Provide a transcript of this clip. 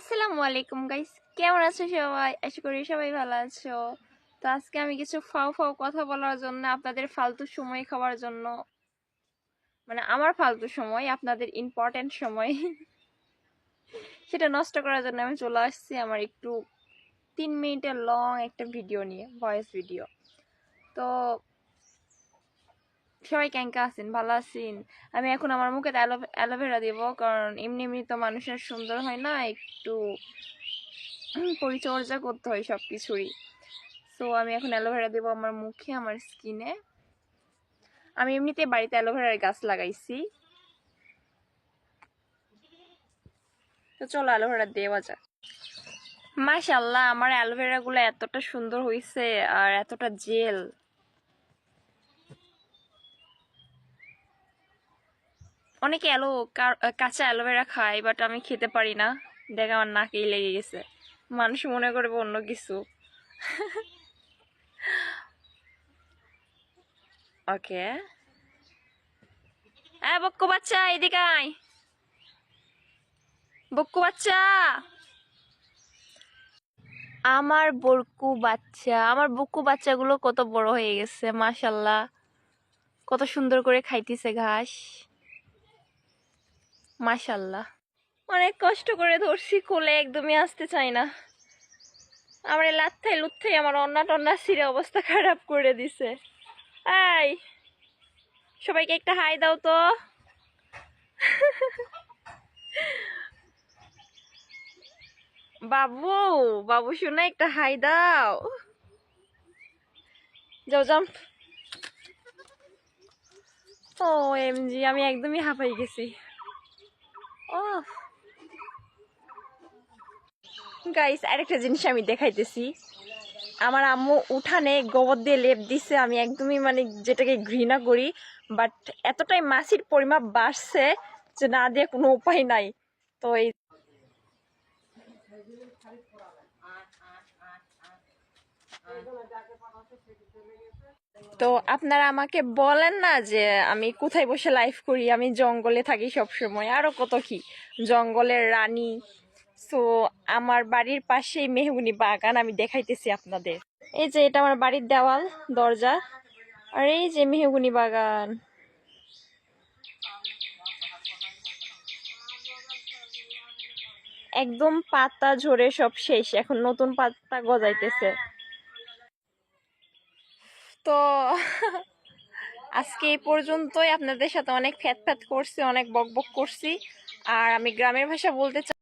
আসসালামু আলাইকুম গাইস, কেমন আছো সবাই? আশা করি সবাই ভালো আছো। তো আজকে আমি কিছু ফাও ফাও কথা বলার জন্য, আপনাদের ফালতু সময় খাওয়ার জন্য, মানে আমার ফালতু সময়, আপনাদের ইম্পর্টেন্ট সময় সেটা নষ্ট করার জন্য আমি চলে আসছি আমার একটু 3 মিনিটের লং একটা ভিডিও নিয়ে, ভয়েস ভিডিও। তো সবাই কেঙ্কা আছেন? ভালো আছেন? আমি এখন আমার মুখে অ্যালোভেরা দিব, কারণ এমনি এমনি তো মানুষের সুন্দর হয় না, একটু পরিচর্যা করতে হয় সব কিছুরই। সো আমি এখন অ্যালোভেরা দেবো আমার মুখে, আমার স্কিনে। আমি এমনিতে বাড়িতে অ্যালোভেরার গাছ লাগাইছি, তো চলো অ্যালোভেরা দেওয়া যাক। মাশাআল্লাহ, আমার অ্যালোভেরা গুলো এতটা সুন্দর হয়েছে আর এতটা জেল। অনেকে কাঁচা অ্যালোভেরা খায়, বাট আমি খেতে পারি না। দেখ আমার নাকেই লেগে গেছে, মানুষ মনে করবে অন্য কিছু। ওকে, বক্কু বাচ্চা এদিকে আয়, বক্কু বাচ্চা। আমার বক্কু বাচ্চাগুলো কত বড় হয়ে গেছে, মাশাআল্লাহ, কত সুন্দর করে খাইতেছে ঘাস, মাশাআল্লাহ। অনেক কষ্ট করে ধরছি কোলে, একদমই আসতে চাই না। আমার লাত্থাই লুত্থাই আমার অন্না টন্না ছিঁড়ে অবস্থা খারাপ করে দিছে। এই, সবাইকে একটা হাই দাও তো। বাবু, বাবু শোনা, একটা হাই দাও। যাও জাম্প। ও এমজি, আমি একদমই হাঁপাই গেছি। ও গাইস, আরেকটা জিনিস আমি দেখাইতেছি। আমার আম্মু উঠানে গোবর দিয়ে লেপ দিছে, আমি একদমই মানে যেটাকে ঘৃণা করি, বাট এতটাই মাছির পরিমাপ বাড়ছে যে না দিয়ে কোনো উপায় নাই। তো এই তো আপনারা আমাকে বলেন না যে আমি কোথায় বসে লাইভ করি, আমি জঙ্গলে থাকি সব সময়, আরো কত কি, জঙ্গলের রানী। সো আমার বাড়ির পাশেই মেহগুনি বাগান, আমি দেখাইতেছি আপনাদের। এই যে এটা আমার বাড়ির দেওয়াল, দরজা, আর এই যে মেহগুনি বাগান। একদম পাতা ঝরে সব শেষ, এখন নতুন পাতা গজাইতেছে। তো আজকে এই পর্যন্তই। আপনাদের সাথে অনেক ফ্যাত ফ্যাত করছি, অনেক বক বক করছি, আর আমি গ্রামের ভাষা বলতে চাই।